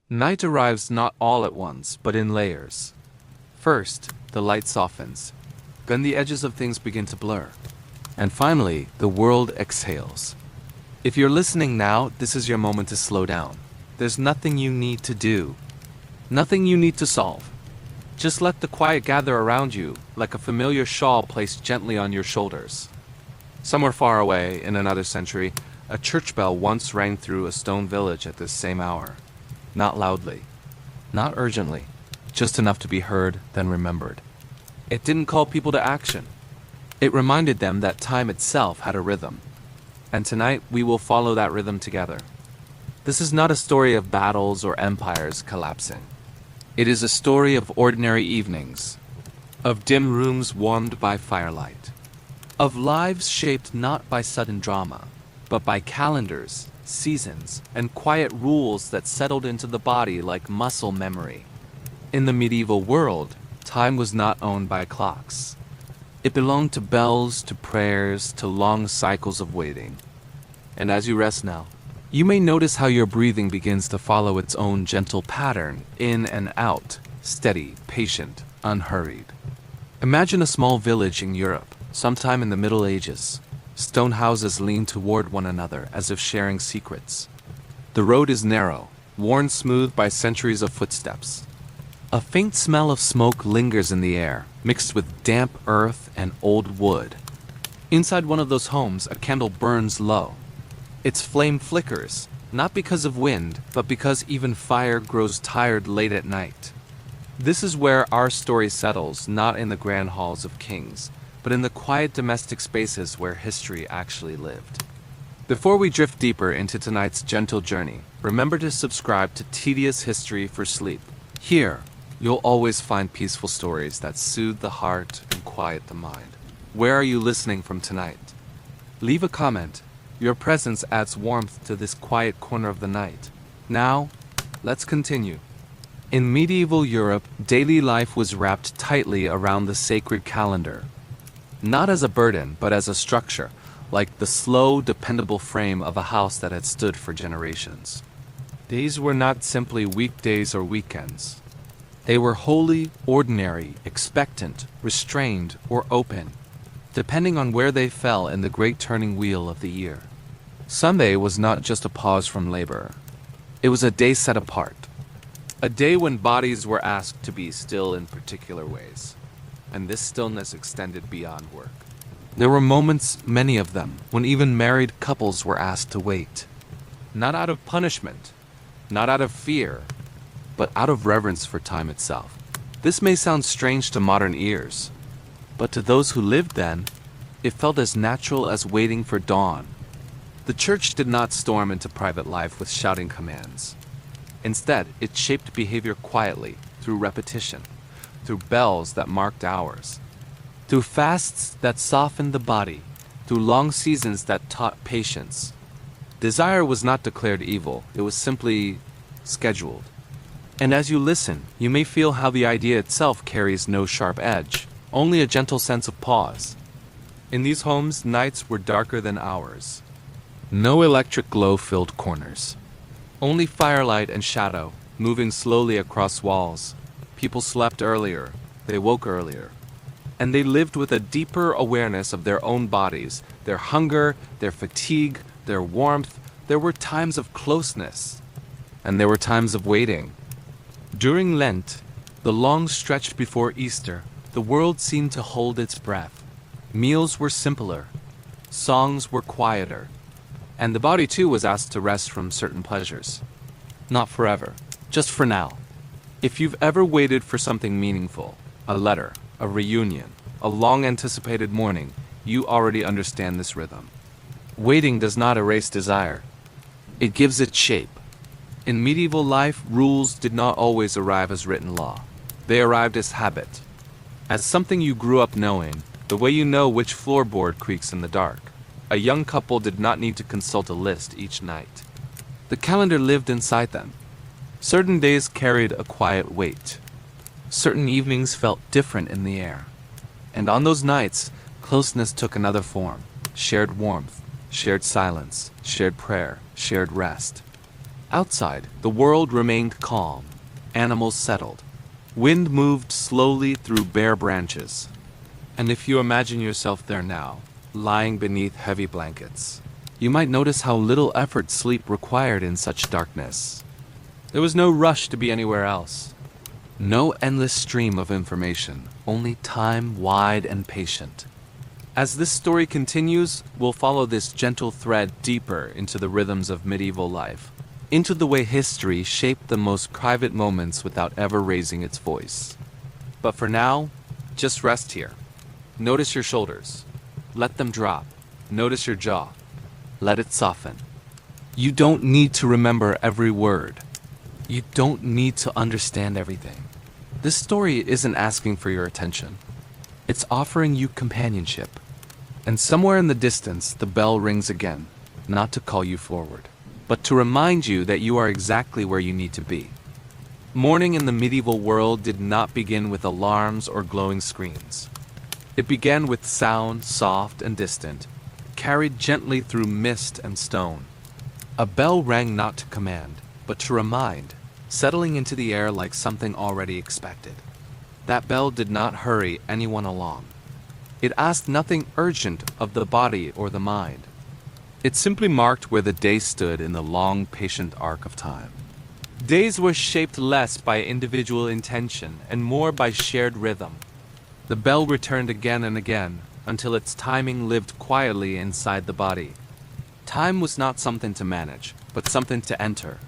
Night arrives not all at once, but in layers. First, the light softens. Then the edges of things begin to blur. And finally, the world exhales. If you're listening now, this is your moment to slow down. There's nothing you need to do. Nothing you need to solve. Just let the quiet gather around you, like a familiar shawl placed gently on your shoulders. Somewhere far away, in another century, a church bell once rang through a stone village at this same hour. Not loudly, not urgently, just enough to be heard, then remembered. It didn't call people to action. It reminded them that time itself had a rhythm. And tonight, we will follow that rhythm together. This is not a story of battles or empires collapsing. It is a story of ordinary evenings, of dim rooms warmed by firelight, of lives shaped not by sudden drama, but by calendars, seasons, and quiet rules that settled into the body like muscle memory. In the medieval world, time was not owned by clocks. It belonged to bells, to prayers, to long cycles of waiting. And as you rest now, you may notice how your breathing begins to follow its own gentle pattern, in and out, steady, patient, unhurried. Imagine a small village in Europe, sometime in the Middle Ages. Stone houses lean toward one another as if sharing secrets. The road is narrow, worn smooth by centuries of footsteps. A faint smell of smoke lingers in the air, mixed with damp earth and old wood. Inside one of those homes, a candle burns low. Its flame flickers, not because of wind, but because even fire grows tired late at night. This is where our story settles, not in the grand halls of kings, but in the quiet domestic spaces where history actually lived. Before we drift deeper into tonight's gentle journey, remember to subscribe to Tedious History for Sleep. Here, you'll always find peaceful stories that soothe the heart and quiet the mind. Where are you listening from tonight? Leave a comment. Your presence adds warmth to this quiet corner of the night. Now, let's continue. In medieval Europe, daily life was wrapped tightly around the sacred calendar. Not as a burden, but as a structure, like the slow, dependable frame of a house that had stood for generations. Days were not simply weekdays or weekends. They were holy, ordinary, expectant, restrained, or open, depending on where they fell in the great turning wheel of the year. Sunday was not just a pause from labor. It was a day set apart. A day when bodies were asked to be still in particular ways. And this stillness extended beyond work. There were moments, many of them, when even married couples were asked to wait. Not out of punishment, not out of fear, but out of reverence for time itself. This may sound strange to modern ears, but to those who lived then, it felt as natural as waiting for dawn. The church did not storm into private life with shouting commands. Instead, it shaped behavior quietly, through repetition, through bells that marked hours, through fasts that softened the body, through long seasons that taught patience. Desire was not declared evil, it was simply scheduled. And as you listen, you may feel how the idea itself carries no sharp edge, only a gentle sense of pause. In these homes, nights were darker than hours. No electric glow filled corners. Only firelight and shadow, moving slowly across walls. People slept earlier, they woke earlier, and they lived with a deeper awareness of their own bodies, their hunger, their fatigue, their warmth. There were times of closeness, and there were times of waiting. During Lent, the long stretch before Easter, the world seemed to hold its breath. Meals were simpler, songs were quieter, and the body too was asked to rest from certain pleasures. Not forever, just for now. If you've ever waited for something meaningful, a letter, a reunion, a long-anticipated morning, you already understand this rhythm. Waiting does not erase desire. It gives it shape. In medieval life, rules did not always arrive as written law. They arrived as habit, as something you grew up knowing, the way you know which floorboard creaks in the dark. A young couple did not need to consult a list each night. The calendar lived inside them. Certain days carried a quiet weight. Certain evenings felt different in the air. And on those nights, closeness took another form. Shared warmth, shared silence, shared prayer, shared rest. Outside, the world remained calm. Animals settled. Wind moved slowly through bare branches. And if you imagine yourself there now, lying beneath heavy blankets, you might notice how little effort sleep required in such darkness. There was no rush to be anywhere else. No endless stream of information, only time wide and patient. As this story continues, we'll follow this gentle thread deeper into the rhythms of medieval life, into the way history shaped the most private moments without ever raising its voice. But for now, just rest here. Notice your shoulders. Let them drop. Notice your jaw. Let it soften. You don't need to remember every word. You don't need to understand everything. This story isn't asking for your attention. It's offering you companionship. And somewhere in the distance, the bell rings again, not to call you forward, but to remind you that you are exactly where you need to be. Morning in the medieval world did not begin with alarms or glowing screens. It began with sound, soft and distant, carried gently through mist and stone. A bell rang not to command, but to remind, settling into the air like something already expected. That bell did not hurry anyone along. It asked nothing urgent of the body or the mind. It simply marked where the day stood in the long, patient arc of time. Days were shaped less by individual intention and more by shared rhythm. The bell returned again and again, until its timing lived quietly inside the body. Time was not something to manage, but something to enter.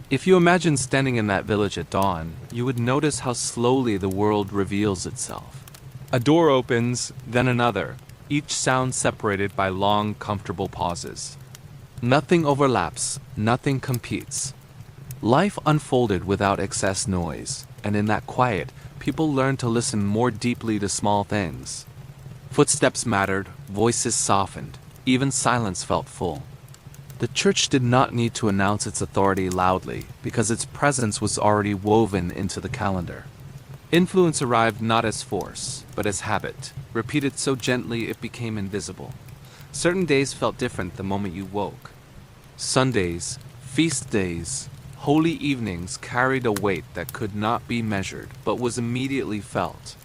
If you imagine standing in that village at dawn, you would notice how slowly the world reveals itself. A door opens, then another, each sound separated by long, comfortable pauses. Nothing overlaps, nothing competes. Life unfolded without excess noise, and in that quiet, people learned to listen more deeply to small things. Footsteps mattered, voices softened, even silence felt full. The church did not need to announce its authority loudly, because its presence was already woven into the calendar. Influence arrived not as force, but as habit, repeated so gently it became invisible. Certain days felt different the moment you woke. Sundays, feast days, holy evenings carried a weight that could not be measured, but was immediately felt.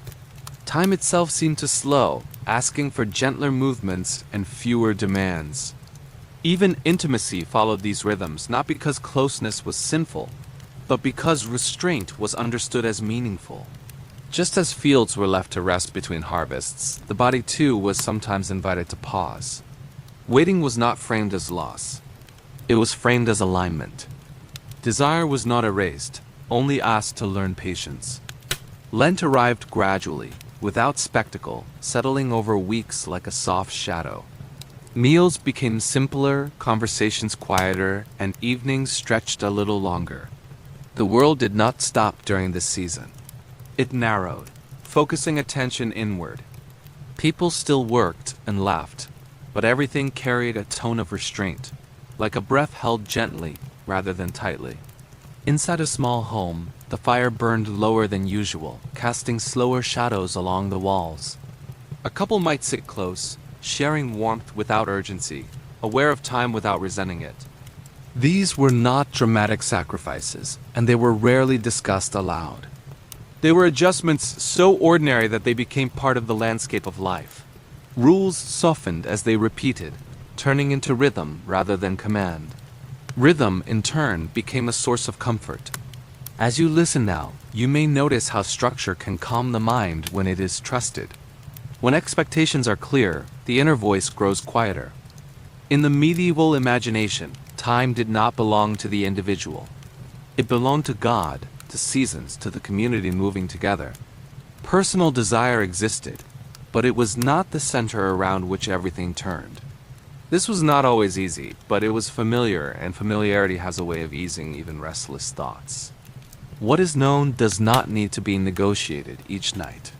Time itself seemed to slow, asking for gentler movements and fewer demands. Even intimacy followed these rhythms, not because closeness was sinful, but because restraint was understood as meaningful. Just as fields were left to rest between harvests, the body too was sometimes invited to pause. Waiting was not framed as loss. It was framed as alignment. Desire was not erased, only asked to learn patience. Lent arrived gradually, without spectacle, settling over weeks like a soft shadow. Meals became simpler, conversations quieter, and evenings stretched a little longer. The world did not stop during this season. It narrowed, focusing attention inward. People still worked and laughed, but everything carried a tone of restraint, like a breath held gently rather than tightly. Inside a small home, the fire burned lower than usual, casting slower shadows along the walls. A couple might sit close, sharing warmth without urgency, aware of time without resenting it. These were not dramatic sacrifices, and they were rarely discussed aloud. They were adjustments so ordinary that they became part of the landscape of life. Rules softened as they repeated, turning into rhythm rather than command. Rhythm, in turn, became a source of comfort. As you listen now, you may notice how structure can calm the mind when it is trusted. When expectations are clear, the inner voice grows quieter. In the medieval imagination, time did not belong to the individual. It belonged to God, to seasons, to the community moving together. Personal desire existed, but it was not the center around which everything turned. This was not always easy, but it was familiar, and familiarity has a way of easing even restless thoughts. What is known does not need to be negotiated each night.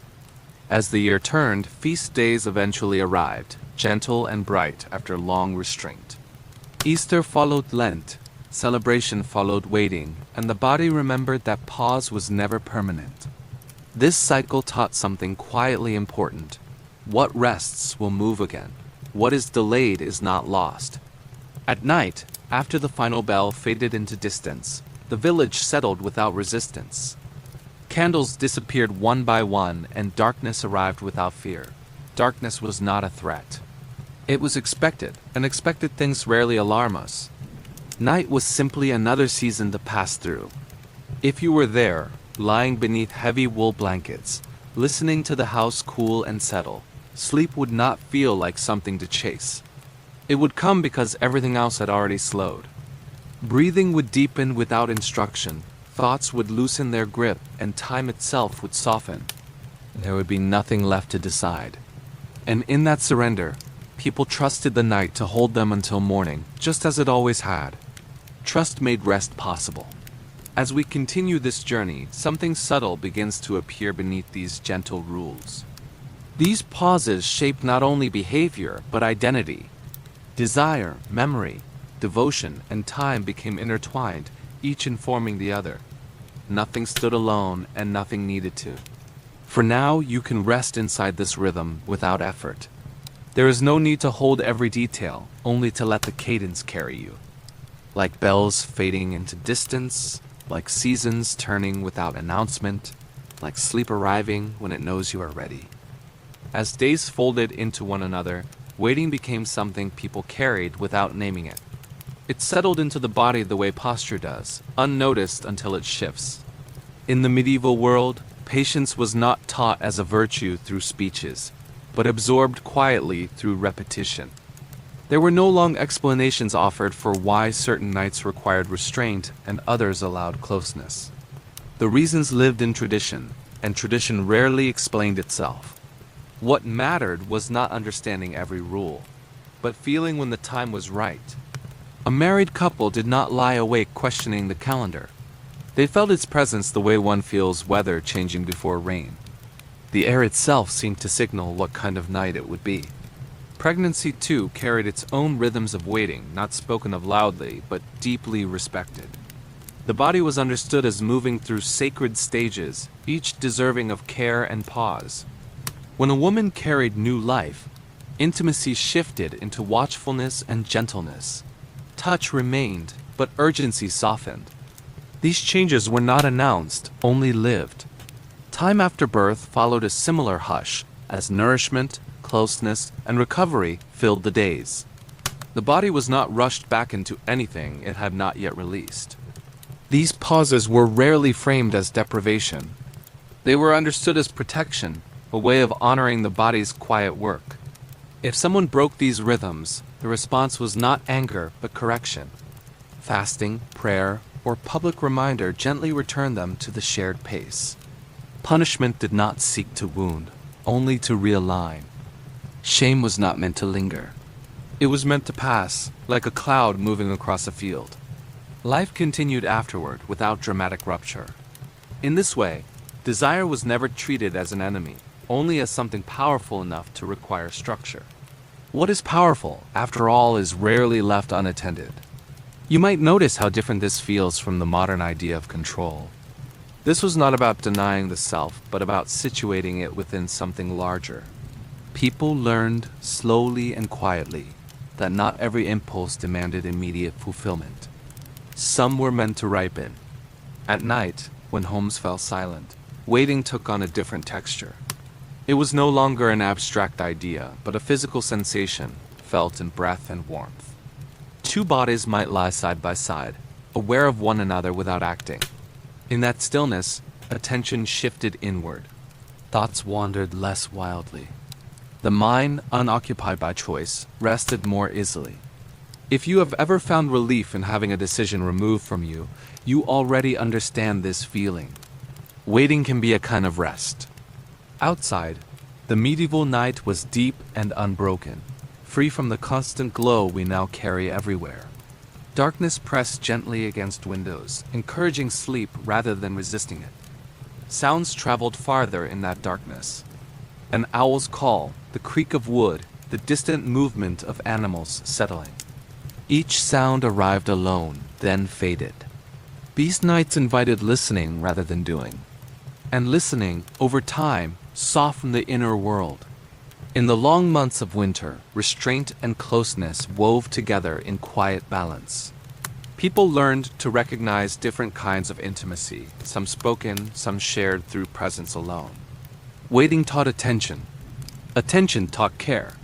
As the year turned, feast days eventually arrived, gentle and bright after long restraint. Easter followed Lent, celebration followed waiting, and the body remembered that pause was never permanent. This cycle taught something quietly important. What rests will move again. What is delayed is not lost. At night, After the final bell faded into distance, the village settled without resistance. Candles disappeared one by one, and darkness arrived without fear. Darkness was not a threat. It was expected, and expected things rarely alarm us. Night was simply another season to pass through. If you were there, lying beneath heavy wool blankets, listening to the house cool and settle, sleep would not feel like something to chase. It would come because everything else had already slowed. Breathing would deepen without instruction, thoughts would loosen their grip, and time itself would soften. There would be nothing left to decide. And in that surrender, people trusted the night to hold them until morning, just as it always had. Trust made rest possible. As we continue this journey, something subtle begins to appear beneath these gentle rules. These pauses shape not only behavior, but identity. Desire, memory, devotion, and time became intertwined, each informing the other. Nothing stood alone, and nothing needed to. For now, you can rest inside this rhythm without effort. There is no need to hold every detail, only to let the cadence carry you. Like bells fading into distance, like seasons turning without announcement, like sleep arriving when it knows you are ready. As days folded into one another, waiting became something people carried without naming it. It settled into the body the way posture does, unnoticed until it shifts. In the medieval world, patience was not taught as a virtue through speeches, but absorbed quietly through repetition. There were no long explanations offered for why certain nights required restraint and others allowed closeness. The reasons lived in tradition, and tradition rarely explained itself. What mattered was not understanding every rule, but feeling when the time was right. A married couple did not lie awake questioning the calendar. They felt its presence the way one feels weather changing before rain. The air itself seemed to signal what kind of night it would be. Pregnancy, too, carried its own rhythms of waiting, not spoken of loudly, but deeply respected. The body was understood as moving through sacred stages, each deserving of care and pause. When a woman carried new life, intimacy shifted into watchfulness and gentleness. Touch remained, but urgency softened. These changes were not announced, only lived. Time after birth followed a similar hush, as nourishment, closeness, and recovery filled the days. The body was not rushed back into anything it had not yet released. These pauses were rarely framed as deprivation. They were understood as protection, a way of honoring the body's quiet work. If someone broke these rhythms, the response was not anger, but correction. Fasting, prayer, or public reminder gently returned them to the shared pace. Punishment did not seek to wound, only to realign. Shame was not meant to linger. It was meant to pass, like a cloud moving across a field. Life continued afterward without dramatic rupture. In this way, desire was never treated as an enemy, only as something powerful enough to require structure. What is powerful, after all, is rarely left unattended. You might notice how different this feels from the modern idea of control. This was not about denying the self, but about situating it within something larger. People learned, slowly and quietly, that not every impulse demanded immediate fulfillment. Some were meant to ripen. At night, when homes fell silent, waiting took on a different texture. It was no longer an abstract idea, but a physical sensation, felt in breath and warmth. Two bodies might lie side by side, aware of one another without acting. In that stillness, attention shifted inward. Thoughts wandered less wildly. The mind, unoccupied by choice, rested more easily. If you have ever found relief in having a decision removed from you, you already understand this feeling. Waiting can be a kind of rest. Outside, the medieval night was deep and unbroken, free from the constant glow we now carry everywhere. Darkness pressed gently against windows, encouraging sleep rather than resisting it. Sounds traveled farther in that darkness. An owl's call, the creak of wood, the distant movement of animals settling. Each sound arrived alone, then faded. These nights invited listening rather than doing. And listening, over time, softened the inner world. In the long months of winter, restraint and closeness wove together in quiet balance. People learned to recognize different kinds of intimacy, some spoken, some shared through presence alone. Waiting taught attention. Attention taught care.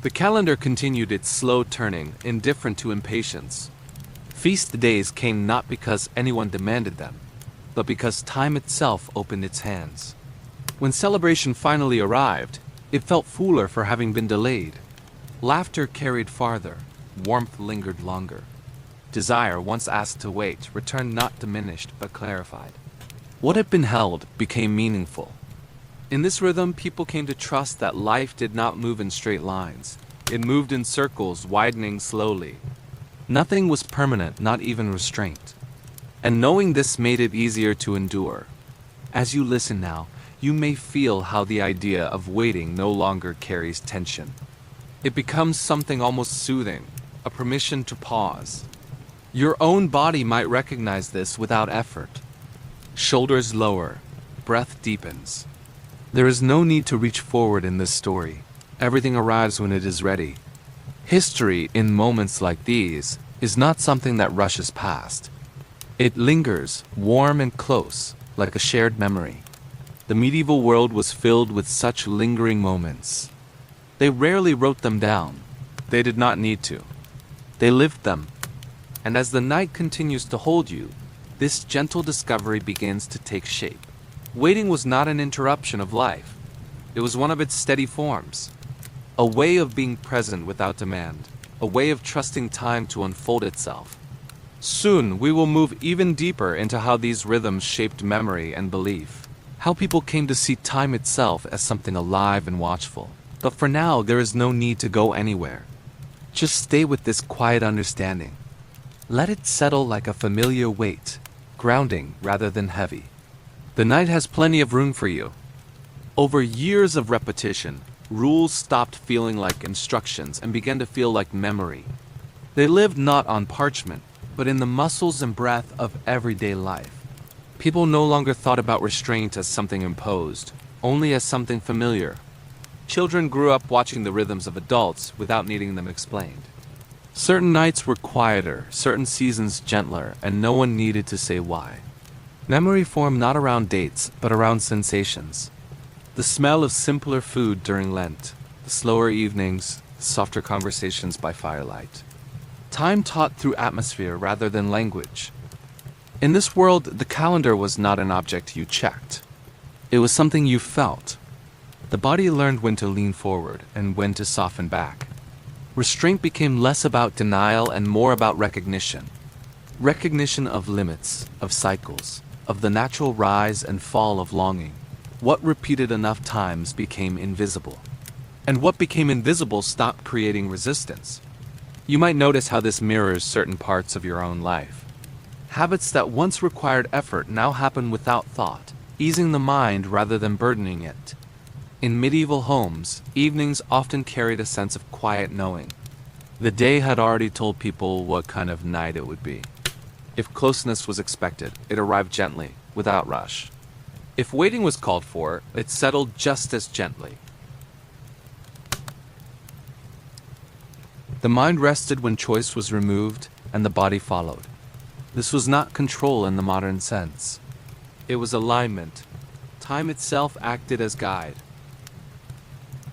The calendar continued its slow turning, indifferent to impatience. Feast days came not because anyone demanded them, but because time itself opened its hands. When celebration finally arrived, it felt fuller for having been delayed. Laughter carried farther, warmth lingered longer. Desire, once asked to wait, returned not diminished but clarified. What had been held became meaningful. In this rhythm, people came to trust that life did not move in straight lines. It moved in circles, widening slowly. Nothing was permanent, not even restraint. And knowing this made it easier to endure. As you listen now, you may feel how the idea of waiting no longer carries tension. It becomes something almost soothing, a permission to pause. Your own body might recognize this without effort. Shoulders lower, breath deepens. There is no need to reach forward in this story. Everything arrives when it is ready. History, in moments like these, is not something that rushes past. It lingers, warm and close, like a shared memory. The medieval world was filled with such lingering moments. They rarely wrote them down. They did not need to. They lived them. And as the night continues to hold you, this gentle discovery begins to take shape. Waiting was not an interruption of life. It was one of its steady forms. A way of being present without demand. A way of trusting time to unfold itself. Soon, we will move even deeper into how these rhythms shaped memory and belief. How people came to see time itself as something alive and watchful. But for now, there is no need to go anywhere. Just stay with this quiet understanding. Let it settle like a familiar weight, grounding rather than heavy. The night has plenty of room for you. Over years of repetition, rules stopped feeling like instructions and began to feel like memory. They lived not on parchment, but in the muscles and breath of everyday life. People no longer thought about restraint as something imposed, only as something familiar. Children grew up watching the rhythms of adults without needing them explained. Certain nights were quieter, certain seasons gentler, and no one needed to say why. Memory formed not around dates, but around sensations. The smell of simpler food during Lent, the slower evenings, the softer conversations by firelight. Time taught through atmosphere rather than language. In this world, the calendar was not an object you checked. It was something you felt. The body learned when to lean forward and when to soften back. Restraint became less about denial and more about recognition. Recognition of limits, of cycles, of the natural rise and fall of longing. What repeated enough times became invisible. And what became invisible stopped creating resistance. You might notice how this mirrors certain parts of your own life. Habits that once required effort now happen without thought, easing the mind rather than burdening it. In medieval homes, evenings often carried a sense of quiet knowing. The day had already told people what kind of night it would be. If closeness was expected, it arrived gently, without rush. If waiting was called for, it settled just as gently. The mind rested when choice was removed, and the body followed. This was not control in the modern sense. It was alignment. Time itself acted as guide.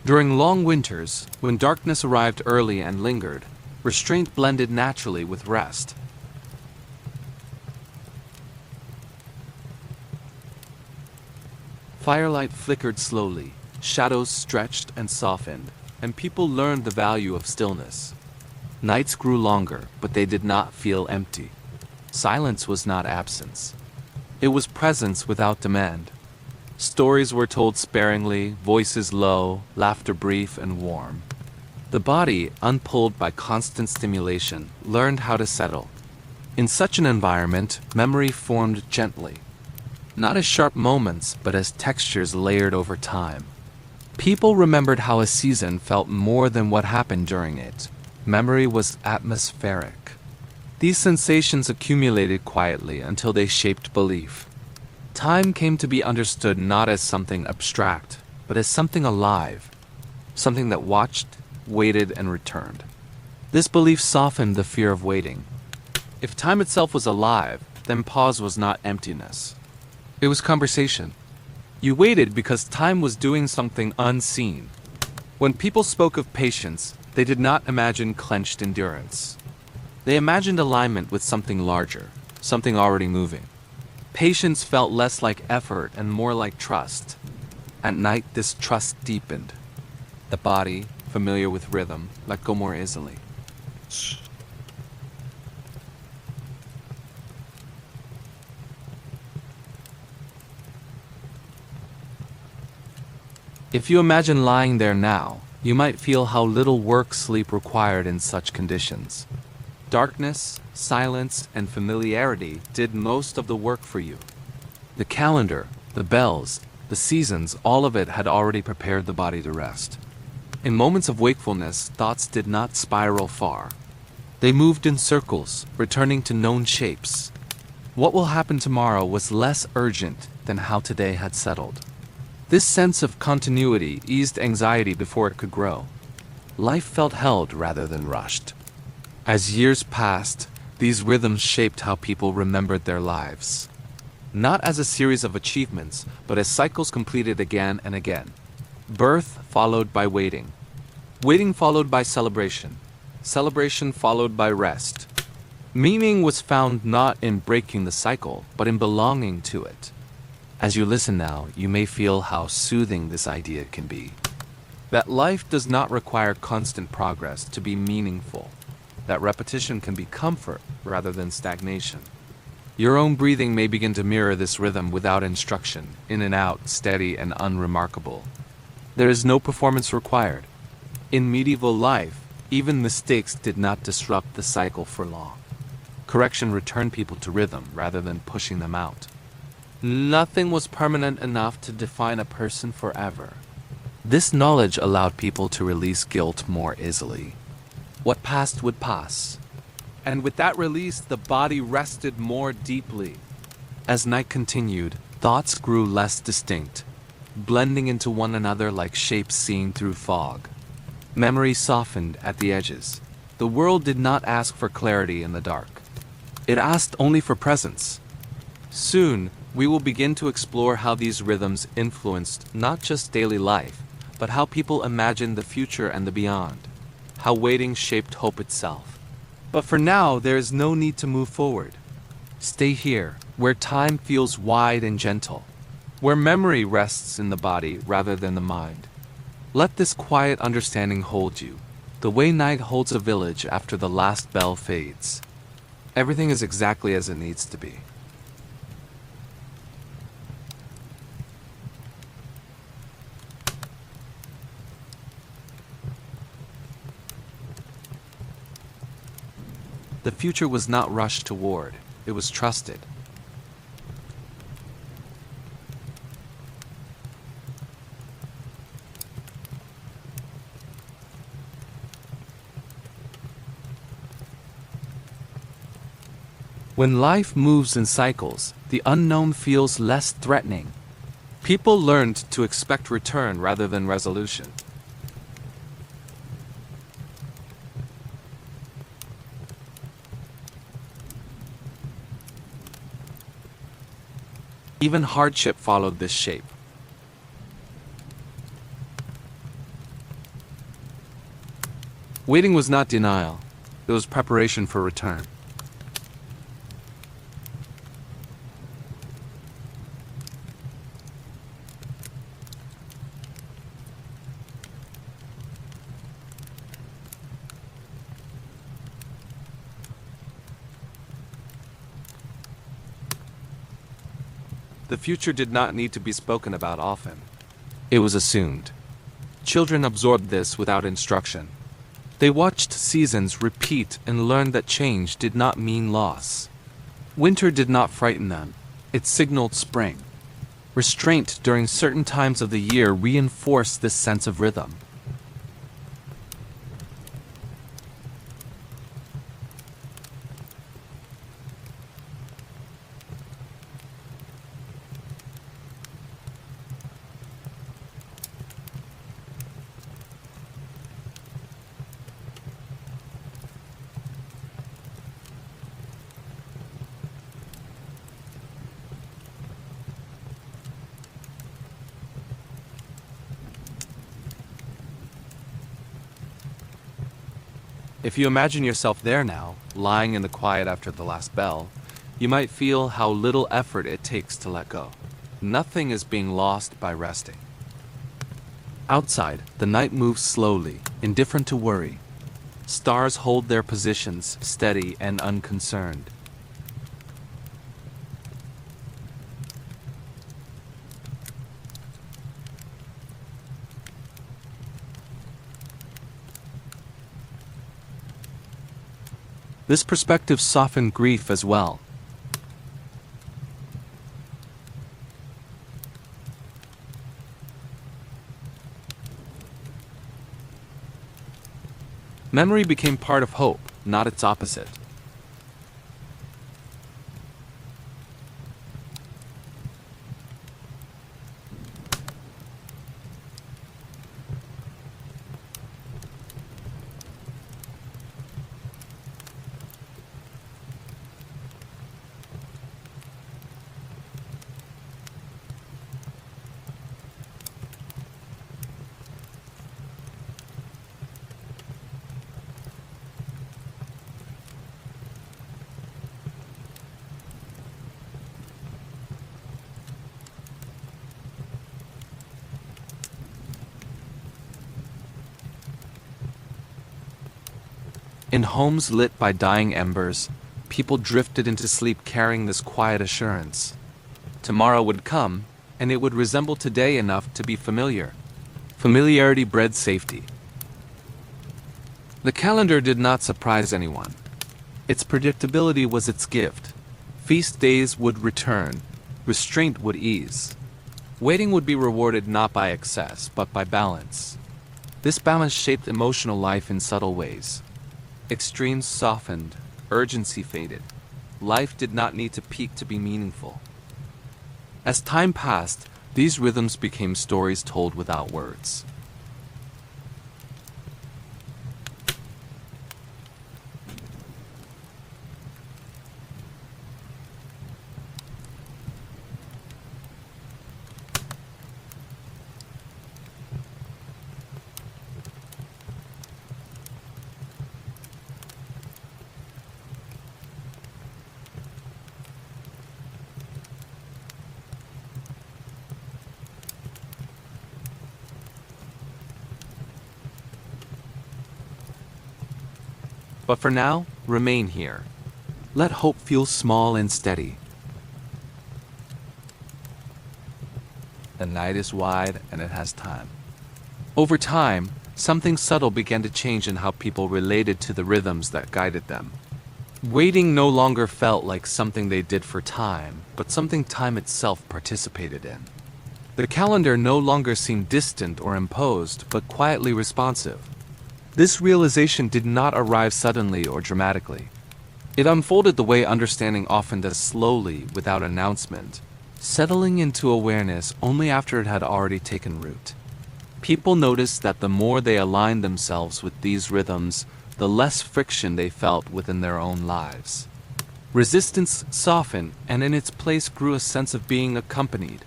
During long winters, when darkness arrived early and lingered, restraint blended naturally with rest. Firelight flickered slowly, shadows stretched and softened, and people learned the value of stillness. Nights grew longer, but they did not feel empty. Silence was not absence. It was presence without demand. Stories were told sparingly, voices low, laughter brief and warm. The body, unpulled by constant stimulation, learned how to settle. In such an environment, memory formed gently. Not as sharp moments, but as textures layered over time. People remembered how a season felt more than what happened during it. Memory was atmospheric. These sensations accumulated quietly until they shaped belief. Time came to be understood not as something abstract, but as something alive, something that watched, waited, and returned. This belief softened the fear of waiting. If time itself was alive, then pause was not emptiness. It was conversation. You waited because time was doing something unseen. When people spoke of patience, they did not imagine clenched endurance. They imagined alignment with something larger, something already moving. Patience felt less like effort and more like trust. At night, this trust deepened. The body, familiar with rhythm, let go more easily. If you imagine lying there now, you might feel how little work sleep required in such conditions. Darkness, silence, and familiarity did most of the work for you. The calendar, the bells, the seasons, all of it had already prepared the body to rest. In moments of wakefulness, thoughts did not spiral far. They moved in circles, returning to known shapes. What will happen tomorrow was less urgent than how today had settled. This sense of continuity eased anxiety before it could grow. Life felt held rather than rushed. As years passed, these rhythms shaped how people remembered their lives. Not as a series of achievements, but as cycles completed again and again. Birth followed by waiting. Waiting followed by celebration. Celebration followed by rest. Meaning was found not in breaking the cycle, but in belonging to it. As you listen now, you may feel how soothing this idea can be. That life does not require constant progress to be meaningful. That repetition can be comfort rather than stagnation. Your own breathing may begin to mirror this rhythm without instruction, in and out, steady and unremarkable. There is no performance required. In medieval life, even mistakes did not disrupt the cycle for long. Correction returned people to rhythm rather than pushing them out. Nothing was permanent enough to define a person forever. This knowledge allowed people to release guilt more easily. What passed would pass. And with that release, the body rested more deeply. As night continued, thoughts grew less distinct, blending into one another like shapes seen through fog. Memory softened at the edges. The world did not ask for clarity in the dark. It asked only for presence. Soon, we will begin to explore how these rhythms influenced not just daily life, but how people imagined the future and the beyond. How waiting shaped hope itself. But for now, there is no need to move forward. Stay here, where time feels wide and gentle, where memory rests in the body rather than the mind. Let this quiet understanding hold you, the way night holds a village after the last bell fades. Everything is exactly as it needs to be. The future was not rushed toward, it was trusted. When life moves in cycles, the unknown feels less threatening. People learned to expect return rather than resolution. Even hardship followed this shape. Waiting was not denial, it was preparation for return. The future did not need to be spoken about often. It was assumed. Children absorbed this without instruction. They watched seasons repeat and learned that change did not mean loss. Winter did not frighten them. It signaled spring. Restraint during certain times of the year reinforced this sense of rhythm. If you imagine yourself there now, lying in the quiet after the last bell, you might feel how little effort it takes to let go. Nothing is being lost by resting. Outside, the night moves slowly, indifferent to worry. Stars hold their positions, steady and unconcerned. This perspective softened grief as well. Memory became part of hope, not its opposite. In homes lit by dying embers, people drifted into sleep carrying this quiet assurance. Tomorrow would come, and it would resemble today enough to be familiar. Familiarity bred safety. The calendar did not surprise anyone. Its predictability was its gift. Feast days would return, restraint would ease. Waiting would be rewarded not by excess, but by balance. This balance shaped emotional life in subtle ways. Extremes softened, urgency faded. Life did not need to peak to be meaningful. As time passed, these rhythms became stories told without words. But for now, remain here. Let hope feel small and steady. The night is wide and it has time. Over time, something subtle began to change in how people related to the rhythms that guided them. Waiting no longer felt like something they did for time, but something time itself participated in. The calendar no longer seemed distant or imposed, but quietly responsive. This realization did not arrive suddenly or dramatically. It unfolded the way understanding often does, slowly, without announcement, settling into awareness only after it had already taken root. People noticed that the more they aligned themselves with these rhythms, the less friction they felt within their own lives. Resistance softened, and in its place grew a sense of being accompanied.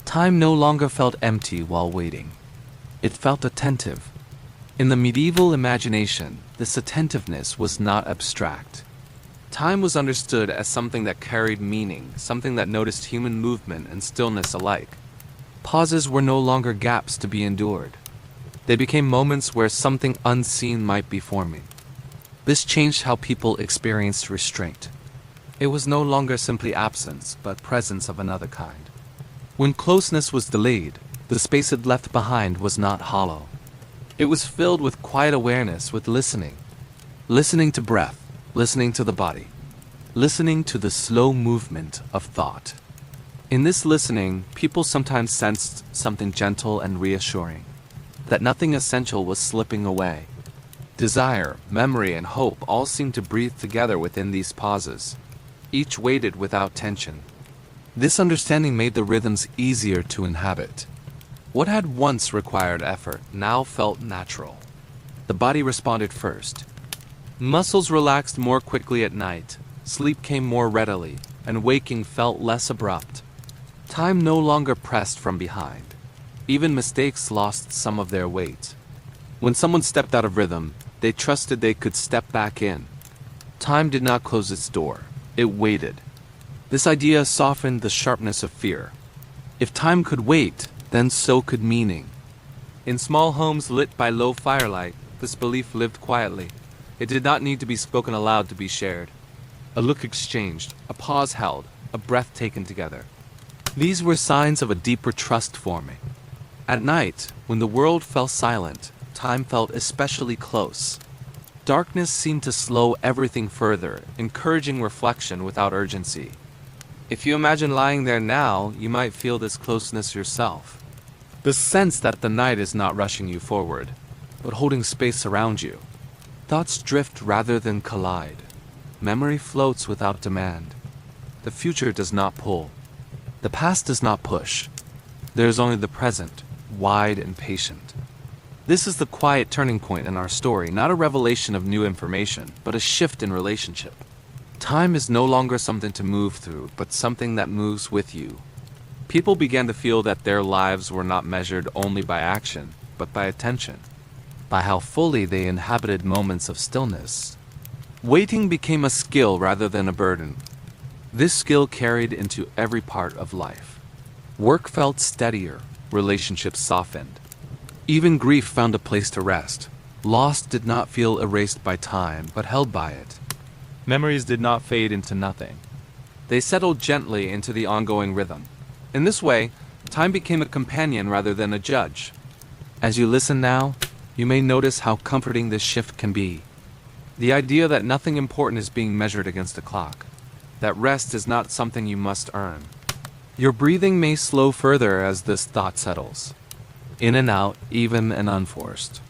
Time no longer felt empty while waiting. It felt attentive. In the medieval imagination, this attentiveness was not abstract. Time was understood as something that carried meaning, something that noticed human movement and stillness alike. Pauses were no longer gaps to be endured. They became moments where something unseen might be forming. This changed how people experienced restraint. It was no longer simply absence, but presence of another kind. When closeness was delayed, the space it left behind was not hollow. It was filled with quiet awareness, with listening. Listening to breath, listening to the body, listening to the slow movement of thought. In this listening, people sometimes sensed something gentle and reassuring, that nothing essential was slipping away. Desire, memory, and hope all seemed to breathe together within these pauses. Each waited without tension. This understanding made the rhythms easier to inhabit. What had once required effort now felt natural. The body responded first. Muscles relaxed more quickly at night, sleep came more readily, and waking felt less abrupt. Time no longer pressed from behind. Even mistakes lost some of their weight. When someone stepped out of rhythm, They trusted they could step back in. Time did not close its door. It waited. This idea softened the sharpness of fear. If time could wait, then so could meaning. In small homes lit by low firelight, this belief lived quietly. It did not need to be spoken aloud to be shared. A look exchanged, a pause held, a breath taken together. These were signs of a deeper trust forming. At night, when the world fell silent, time felt especially close. Darkness seemed to slow everything further, encouraging reflection without urgency. If you imagine lying there now, you might feel this closeness yourself. The sense that the night is not rushing you forward, but holding space around you. Thoughts drift rather than collide. Memory floats without demand. The future does not pull. The past does not push. There is only the present, wide and patient. This is the quiet turning point in our story, not a revelation of new information, but a shift in relationship. Time is no longer something to move through, but something that moves with you. People began to feel that their lives were not measured only by action, but by attention, by how fully they inhabited moments of stillness. Waiting became a skill rather than a burden. This skill carried into every part of life. Work felt steadier, relationships softened. Even grief found a place to rest. Loss did not feel erased by time, but held by it. Memories did not fade into nothing. They settled gently into the ongoing rhythm. In this way, time became a companion rather than a judge. As you listen now, you may notice how comforting this shift can be. The idea that nothing important is being measured against a clock. That rest is not something you must earn. Your breathing may slow further as this thought settles. In and out, even and unforced.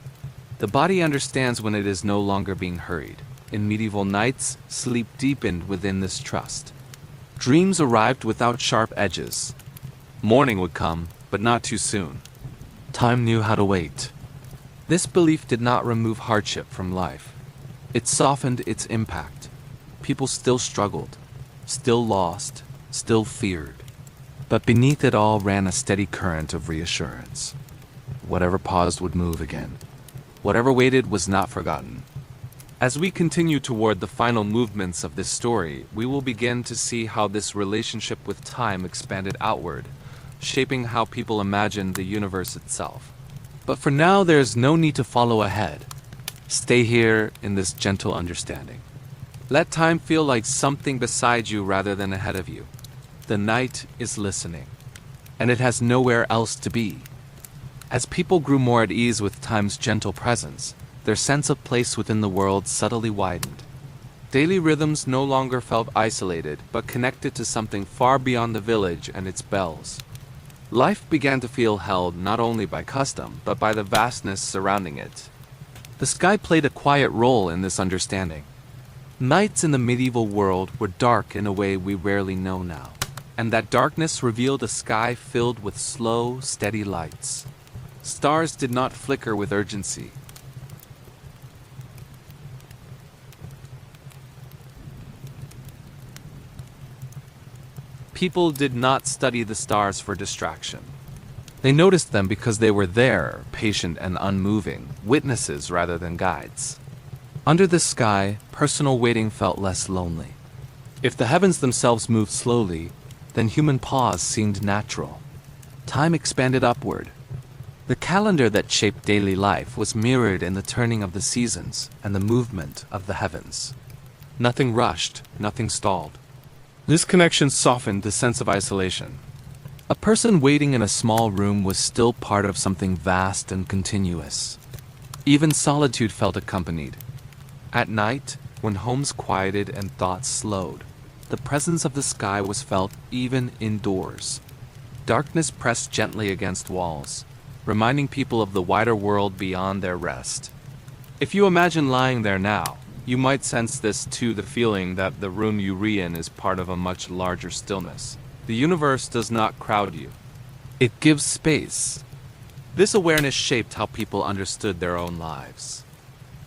The body understands when it is no longer being hurried. In medieval nights, sleep deepened within this trust. Dreams arrived without sharp edges. Morning would come, but not too soon. Time knew how to wait. This belief did not remove hardship from life. It softened its impact. People still struggled, still lost, still feared. But beneath it all ran a steady current of reassurance. Whatever paused would move again. Whatever waited was not forgotten. As we continue toward the final movements of this story, we will begin to see how this relationship with time expanded outward, shaping how people imagined the universe itself. But for now, there is no need to follow ahead. Stay here in this gentle understanding. Let time feel like something beside you rather than ahead of you. The night is listening, and it has nowhere else to be. As people grew more at ease with time's gentle presence, their sense of place within the world subtly widened. Daily rhythms no longer felt isolated, but connected to something far beyond the village and its bells. Life began to feel held not only by custom, but by the vastness surrounding it. The sky played a quiet role in this understanding. Nights in the medieval world were dark in a way we rarely know now, and that darkness revealed a sky filled with slow, steady lights. Stars did not flicker with urgency. People did not study the stars for distraction. They noticed them because they were there, patient and unmoving, witnesses rather than guides. Under the sky, personal waiting felt less lonely. If the heavens themselves moved slowly, then human pause seemed natural. Time expanded upward. The calendar that shaped daily life was mirrored in the turning of the seasons and the movement of the heavens. Nothing rushed, nothing stalled. This connection softened the sense of isolation. A person waiting in a small room was still part of something vast and continuous. Even solitude felt accompanied. At night, when homes quieted and thoughts slowed, the presence of the sky was felt even indoors. Darkness pressed gently against walls, reminding people of the wider world beyond their rest. If you imagine lying there now, you might sense this too, the feeling that the room you re in is part of a much larger stillness. The universe does not crowd you. It gives space. This awareness shaped how people understood their own lives.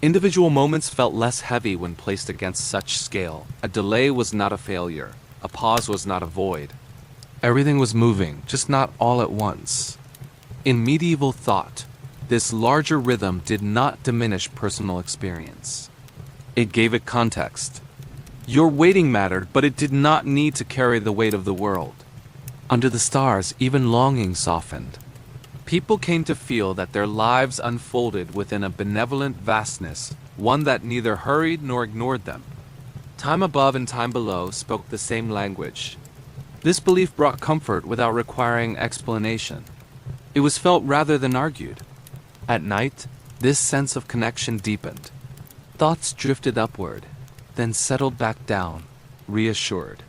Individual moments felt less heavy when placed against such scale. A delay was not a failure. A pause was not a void. Everything was moving, just not all at once. In medieval thought, This larger rhythm did not diminish personal experience. It gave it context. Your waiting mattered, but it did not need to carry the weight of the world. Under the stars, even longing softened. People came to feel that their lives unfolded within a benevolent vastness, one that neither hurried nor ignored them. Time above and time below spoke the same language. This belief brought comfort without requiring explanation. It was felt rather than argued. At night, this sense of connection deepened. Thoughts drifted upward, then settled back down, reassured.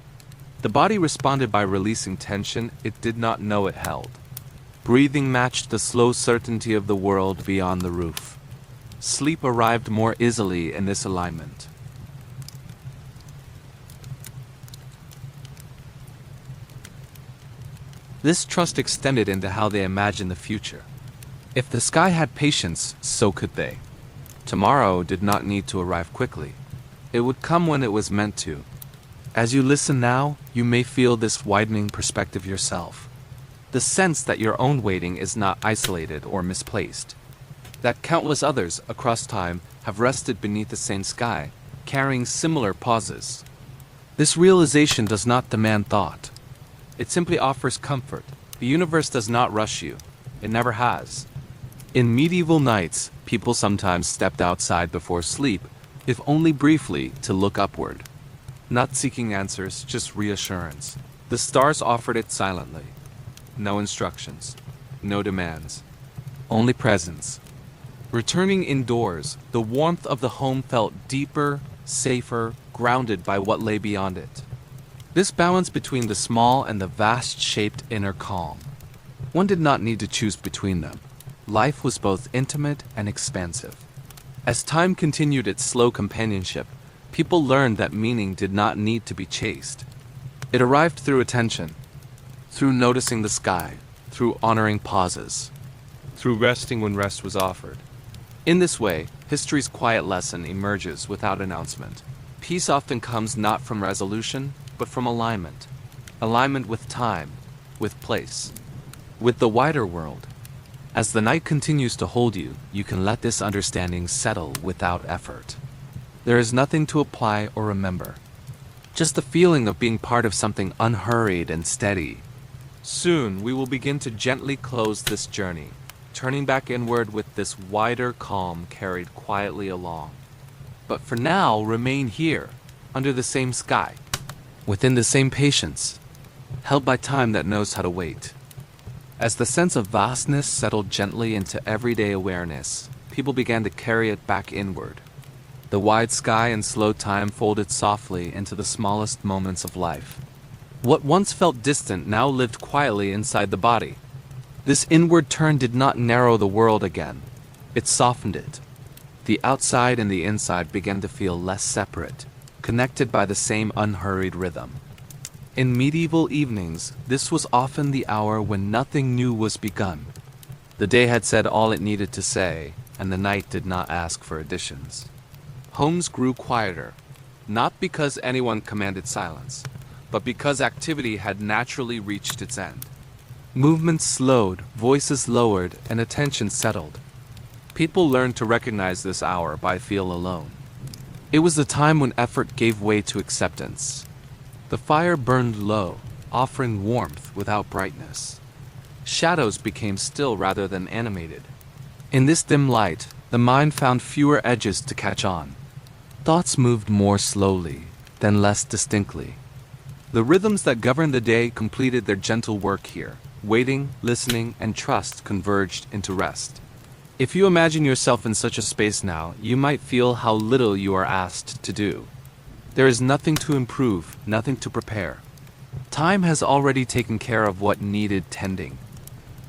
The body responded by releasing tension it did not know it held. Breathing matched the slow certainty of the world beyond the roof. Sleep arrived more easily in this alignment. This trust extended into how they imagined the future. If the sky had patience, so could they. Tomorrow did not need to arrive quickly. It would come when it was meant to. As you listen now, you may feel this widening perspective yourself. The sense that your own waiting is not isolated or misplaced. That countless others across time have rested beneath the same sky, carrying similar pauses. This realization does not demand thought. It simply offers comfort. The universe does not rush you. It never has. In medieval nights, people sometimes stepped outside before sleep, if only briefly, to look upward. Not seeking answers, just reassurance. The stars offered it silently. No instructions, no demands, only presence. Returning indoors, the warmth of the home felt deeper, safer, grounded by what lay beyond it. This balance between the small and the vast shaped inner calm. One did not need to choose between them. Life was both intimate and expansive. As time continued its slow companionship, people learned that meaning did not need to be chased. It arrived through attention, through noticing the sky, through honoring pauses, through resting when rest was offered. In this way, history's quiet lesson emerges without announcement. Peace often comes not from resolution, but from alignment. Alignment with time, with place, with the wider world. As the night continues to hold you, you can let this understanding settle without effort. There is nothing to apply or remember. Just the feeling of being part of something unhurried and steady. Soon, we will begin to gently close this journey, turning back inward with this wider calm carried quietly along. But for now, remain here, under the same sky, within the same patience, held by time that knows how to wait. As the sense of vastness settled gently into everyday awareness, people began to carry it back inward. The wide sky and slow time folded softly into the smallest moments of life. What once felt distant now lived quietly inside the body. This inward turn did not narrow the world again. It softened it. The outside and the inside began to feel less separate, connected by the same unhurried rhythm. In medieval evenings, this was often the hour when nothing new was begun. The day had said all it needed to say, and the night did not ask for additions. Homes grew quieter, not because anyone commanded silence, but because activity had naturally reached its end. Movements slowed, voices lowered, and attention settled. People learned to recognize this hour by feel alone. It was the time when effort gave way to acceptance. The fire burned low, offering warmth without brightness. Shadows became still rather than animated. In this dim light, the mind found fewer edges to catch on. Thoughts moved more slowly, then less distinctly. The rhythms that governed the day completed their gentle work here. Waiting, listening, and trust converged into rest. If you imagine yourself in such a space now, you might feel how little you are asked to do. There is nothing to improve, nothing to prepare. Time has already taken care of what needed tending.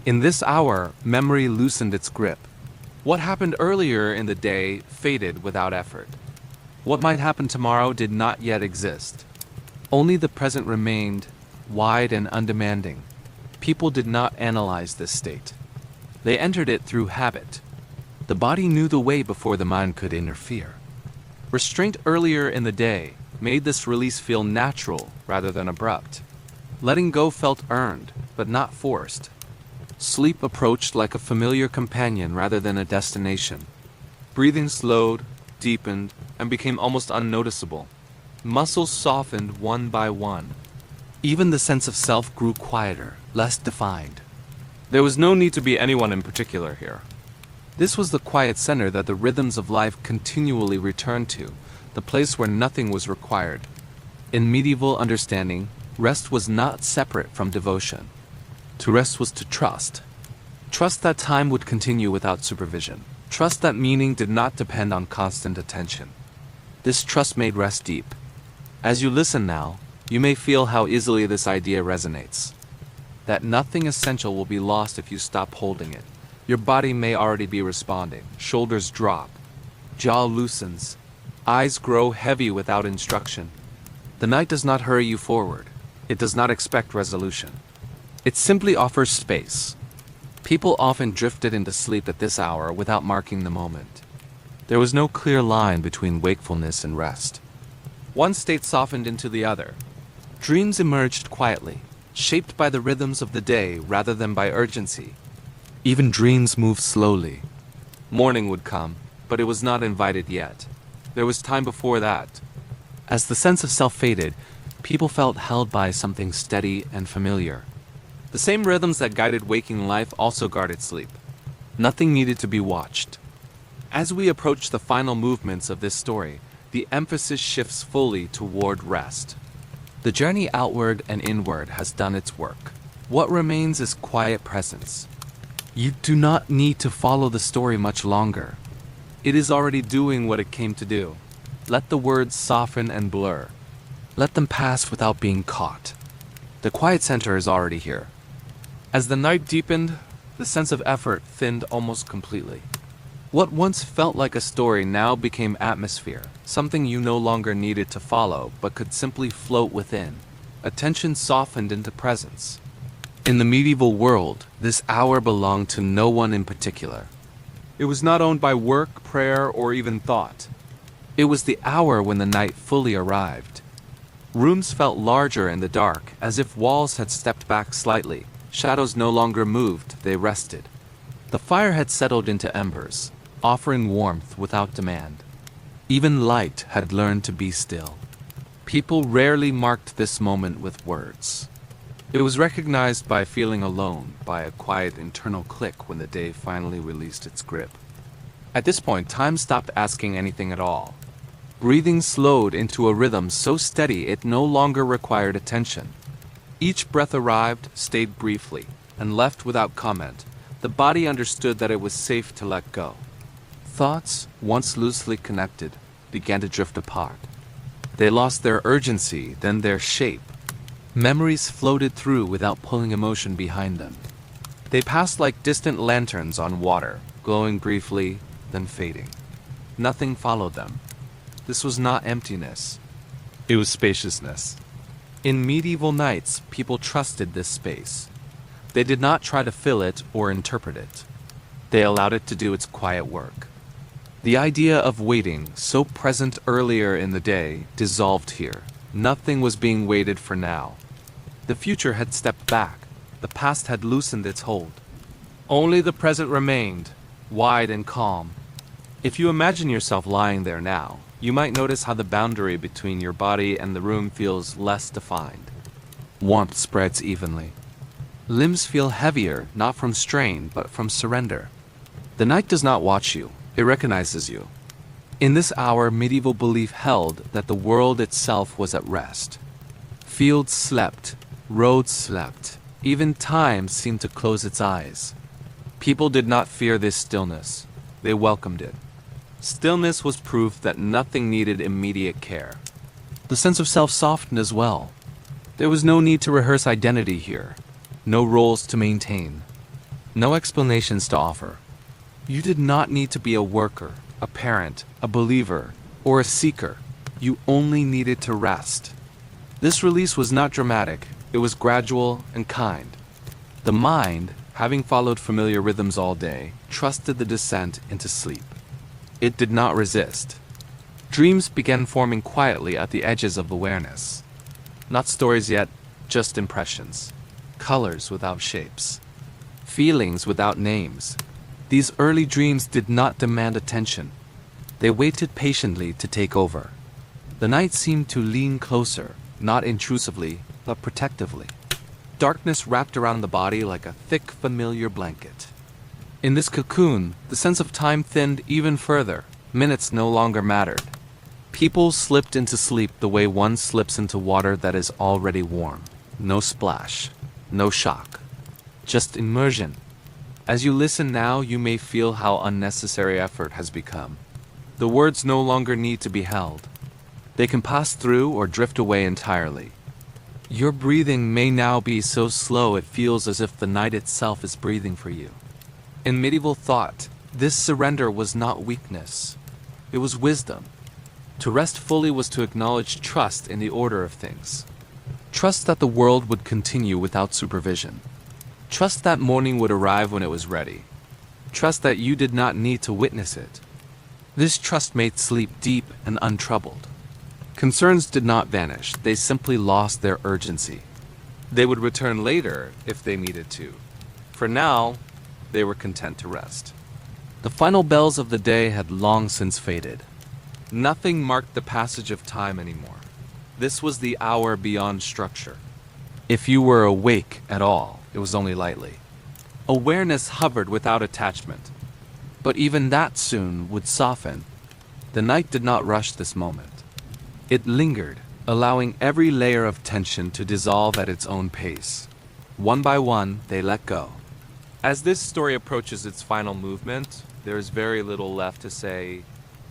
In this hour, memory loosened its grip. What happened earlier in the day faded without effort. What might happen tomorrow did not yet exist. Only the present remained, wide and undemanding. People did not analyze this state. They entered it through habit. The body knew the way before the mind could interfere. Restraint earlier in the day made this release feel natural rather than abrupt. Letting go felt earned, but not forced. Sleep approached like a familiar companion rather than a destination. Breathing slowed, deepened, and became almost unnoticeable. Muscles softened one by one. Even the sense of self grew quieter, less defined. There was no need to be anyone in particular here. This was the quiet center that the rhythms of life continually returned to, the place where nothing was required. In medieval understanding, rest was not separate from devotion. To rest was to trust. Trust that time would continue without supervision. Trust that meaning did not depend on constant attention. This trust made rest deep. As you listen now, you may feel how easily this idea resonates. That nothing essential will be lost if you stop holding it. Your body may already be responding. Shoulders drop. Jaw loosens. Eyes grow heavy without instruction. The night does not hurry you forward. It does not expect resolution. It simply offers space. People often drifted into sleep at this hour without marking the moment. There was no clear line between wakefulness and rest. One state softened into the other. Dreams emerged quietly, shaped by the rhythms of the day rather than by urgency. Even dreams moved slowly. Morning would come, but it was not invited yet. There was time before that. As the sense of self faded, people felt held by something steady and familiar. The same rhythms that guided waking life also guarded sleep. Nothing needed to be watched. As we approach the final movements of this story, the emphasis shifts fully toward rest. The journey outward and inward has done its work. What remains is quiet presence. You do not need to follow the story much longer. It is already doing what it came to do. Let the words soften and blur. Let them pass without being caught. The quiet center is already here. As the night deepened, the sense of effort thinned almost completely. What once felt like a story now became atmosphere, something you no longer needed to follow but could simply float within. Attention softened into presence. In the medieval world, this hour belonged to no one in particular. It was not owned by work, prayer, or even thought. It was the hour when the night fully arrived. Rooms felt larger in the dark, as if walls had stepped back slightly. Shadows no longer moved, they rested. The fire had settled into embers, offering warmth without demand. Even light had learned to be still. People rarely marked this moment with words. It was recognized by feeling alone, by a quiet internal click when the day finally released its grip. At this point, time stopped asking anything at all. Breathing slowed into a rhythm so steady it no longer required attention. Each breath arrived, stayed briefly, and left without comment. The body understood that it was safe to let go. Thoughts, once loosely connected, began to drift apart. They lost their urgency, then their shape. Memories floated through without pulling emotion behind them. They passed like distant lanterns on water, glowing briefly, then fading. Nothing followed them. This was not emptiness. It was spaciousness. In medieval nights, people trusted this space. They did not try to fill it or interpret it. They allowed it to do its quiet work. The idea of waiting, so present earlier in the day, dissolved here. Nothing was being waited for now. The future had stepped back. The past had loosened its hold. Only the present remained, wide and calm. If you imagine yourself lying there now, you might notice how the boundary between your body and the room feels less defined. Warmth spreads evenly. Limbs feel heavier, not from strain, but from surrender. The night does not watch you, it recognizes you. In this hour, medieval belief held that the world itself was at rest. Fields slept, roads slept, even time seemed to close its eyes. People did not fear this stillness, they welcomed it. Stillness was proof that nothing needed immediate care. The sense of self softened as well. There was no need to rehearse identity here, no roles to maintain, no explanations to offer. You did not need to be a worker, a parent, a believer, or a seeker. You only needed to rest. This release was not dramatic, it was gradual and kind. The mind, having followed familiar rhythms all day, trusted the descent into sleep. It did not resist. Dreams began forming quietly at the edges of awareness. Not stories yet, just impressions. Colors without shapes. feelings without names. These early dreams did not demand attention. They waited patiently to take over. The night seemed to lean closer, not intrusively, but protectively. Darkness wrapped around the body like a thick, familiar blanket. In this cocoon, the sense of time thinned even further. Minutes no longer mattered. People slipped into sleep the way one slips into water that is already warm. No splash, no shock, just immersion. As you listen now, you may feel how unnecessary effort has become. The words no longer need to be held. They can pass through or drift away entirely. Your breathing may now be so slow it feels as if the night itself is breathing for you. In medieval thought, this surrender was not weakness. It was wisdom. To rest fully was to acknowledge trust in the order of things. Trust that the world would continue without supervision. Trust that morning would arrive when it was ready. Trust that you did not need to witness it. This trust made sleep deep and untroubled. Concerns did not vanish, they simply lost their urgency. They would return later if they needed to. For now, they were content to rest. The final bells of the day had long since faded. Nothing marked the passage of time anymore. This was the hour beyond structure. If you were awake at all, it was only lightly. Awareness hovered without attachment. But even that soon would soften. The night did not rush this moment. It lingered, allowing every layer of tension to dissolve at its own pace. One by one, they let go. As this story approaches its final movement, there is very little left to say.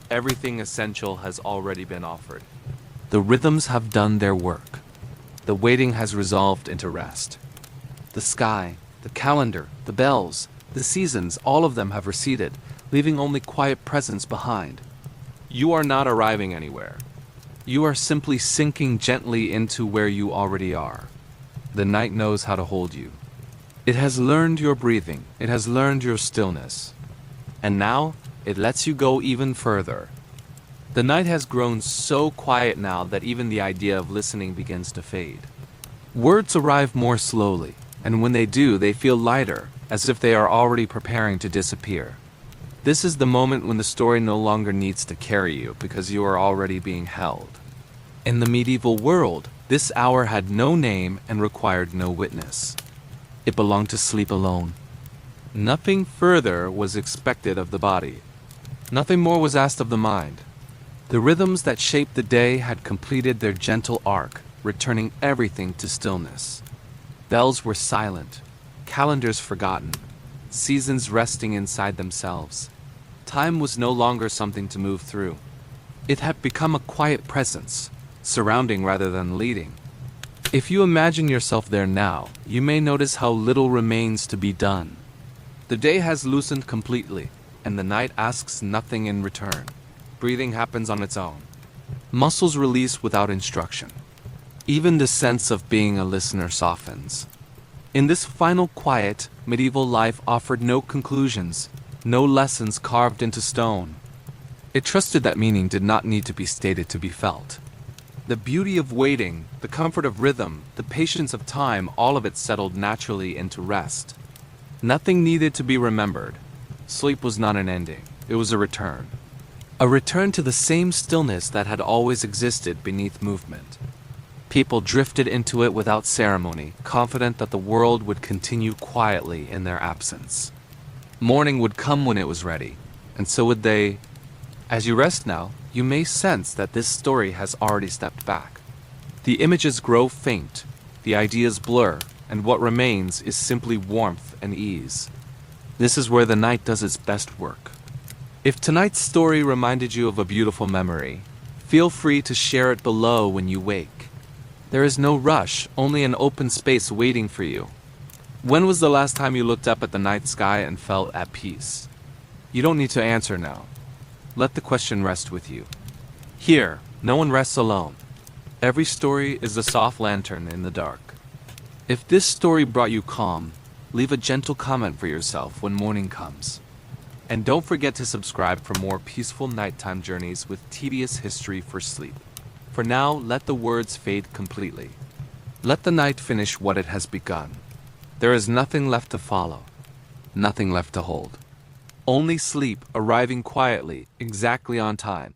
Everything essential has already been offered. The rhythms have done their work. The waiting has resolved into rest. The sky, the calendar, the bells, the seasons, all of them have receded, leaving only quiet presence behind. You are not arriving anywhere. You are simply sinking gently into where you already are. The night knows how to hold you. It has learned your breathing. It has learned your stillness. And now, it lets you go even further. The night has grown so quiet now that even the idea of listening begins to fade. Words arrive more slowly, and when they do, they feel lighter, as if they are already preparing to disappear. This is the moment when the story no longer needs to carry you because you are already being held. In the medieval world, this hour had no name and required no witness. It belonged to sleep alone. Nothing further was expected of the body. Nothing more was asked of the mind. The rhythms that shaped the day had completed their gentle arc, returning everything to stillness. Bells were silent, calendars forgotten, seasons resting inside themselves. Time was no longer something to move through. It had become a quiet presence, surrounding rather than leading. If you imagine yourself there now, you may notice how little remains to be done. The day has loosened completely, and the night asks nothing in return. Breathing happens on its own. Muscles release without instruction. Even the sense of being a listener softens. In this final quiet, medieval life offered no conclusions, no lessons carved into stone. It trusted that meaning did not need to be stated to be felt. The beauty of waiting, the comfort of rhythm, the patience of time, all of it settled naturally into rest. Nothing needed to be remembered. Sleep was not an ending, it was a return. A return to the same stillness that had always existed beneath movement. People drifted into it without ceremony, confident that the world would continue quietly in their absence. Morning would come when it was ready, and so would they. As you rest now, you may sense that this story has already stepped back. The images grow faint, the ideas blur, and what remains is simply warmth and ease. This is where the night does its best work. If tonight's story reminded you of a beautiful memory, feel free to share it below when you wake. There is no rush, only an open space waiting for you. When was the last time you looked up at the night sky and felt at peace? You don't need to answer now. Let the question rest with you. Here, no one rests alone. Every story is a soft lantern in the dark. If this story brought you calm, leave a gentle comment for yourself when morning comes. And don't forget to subscribe for more peaceful nighttime journeys with tedious history for sleep. For now, let the words fade completely. Let the night finish what it has begun. There is nothing left to follow. Nothing left to hold. Only sleep arriving quietly, exactly on time.